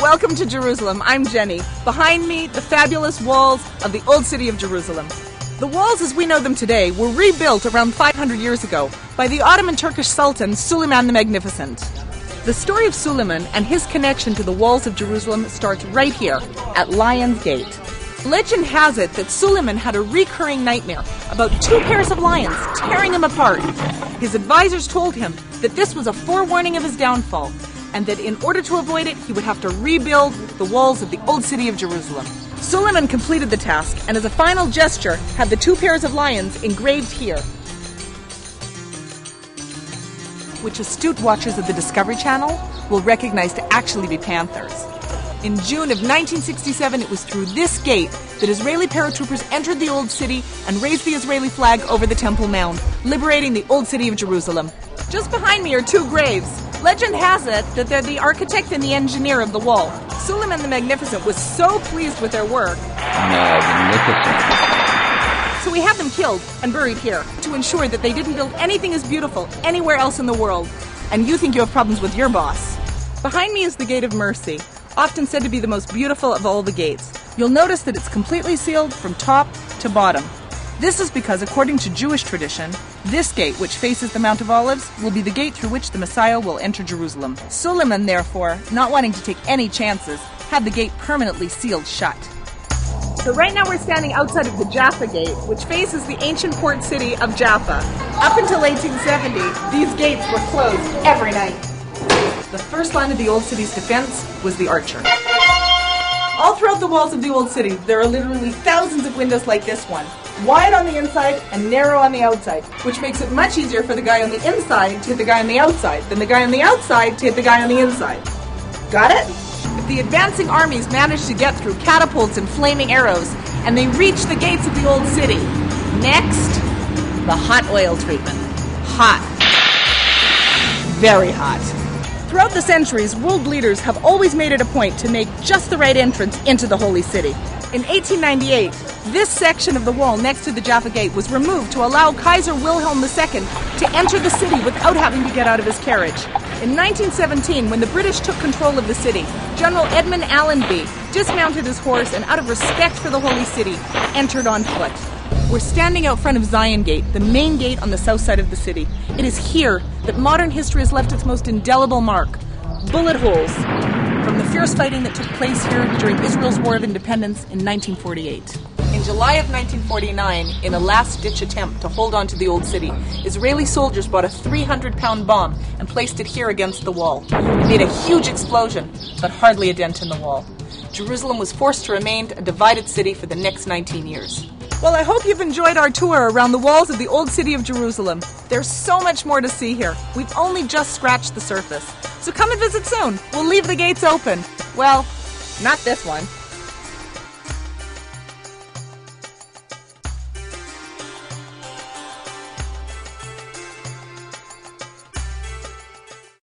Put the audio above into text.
Welcome to Jerusalem. I'm Jenny. Behind me, the fabulous walls of the Old City of Jerusalem. The walls as we know them today were rebuilt around 500 years ago by the Ottoman Turkish Sultan Suleiman the Magnificent. The story of Suleiman and his connection to the walls of Jerusalem starts right here at Lion's Gate. Legend has it that Suleiman had a recurring nightmare about two pairs of lions tearing him apart. His advisors told him that this was a forewarning of his downfall, and that in order to avoid it, he would have to rebuild the walls of the Old City of Jerusalem. Suleiman completed the task, and as a final gesture, had the two pairs of lions engraved here, which astute watchers of the Discovery Channel will recognize to actually be panthers. In June of 1967, it was through this gate that Israeli paratroopers entered the Old City and raised the Israeli flag over the Temple Mount, liberating the Old City of Jerusalem. Just behind me are two graves. Legend has it that they're the architect and the engineer of the wall. Suleiman the Magnificent was so pleased with their work, magnificent, so we had them killed and buried here to ensure that they didn't build anything as beautiful anywhere else in the world. And you think you have problems with your boss. Behind me is the Gate of Mercy, often said to be the most beautiful of all the gates. You'll notice that it's completely sealed from top to bottom. This is because, according to Jewish tradition, this gate, which faces the Mount of Olives, will be the gate through which the Messiah will enter Jerusalem. Suleiman, therefore, not wanting to take any chances, had the gate permanently sealed shut. So right now we're standing outside of the Jaffa Gate, which faces the ancient port city of Jaffa. Up until 1870, these gates were closed every night. The first line of the Old City's defense was the archer. All throughout the walls of the Old City, there are literally thousands of windows like this one, wide on the inside and narrow on the outside, which makes it much easier for the guy on the inside to hit the guy on the outside than the guy on the outside to hit the guy on the inside. Got it? If the advancing armies manage to get through catapults and flaming arrows, and they reach the gates of the Old City, next, the hot oil treatment. Hot. Very hot. Throughout the centuries, world leaders have always made it a point to make just the right entrance into the Holy City. In 1898, this section of the wall next to the Jaffa Gate was removed to allow Kaiser Wilhelm II to enter the city without having to get out of his carriage. In 1917, when the British took control of the city, General Edmund Allenby dismounted his horse and, out of respect for the Holy City, entered on foot. We're standing out front of Zion Gate, the main gate on the south side of the city. It is here that modern history has left its most indelible mark. Bullet holes from the fierce fighting that took place here during Israel's War of Independence in 1948. In July of 1949, in a last-ditch attempt to hold on to the Old City, Israeli soldiers bought a 300-pound bomb and placed it here against the wall. It made a huge explosion, but hardly a dent in the wall. Jerusalem was forced to remain a divided city for the next 19 years. Well, I hope you've enjoyed our tour around the walls of the Old City of Jerusalem. There's so much more to see here. We've only just scratched the surface. So come and visit soon. We'll leave the gates open. Well, not this one.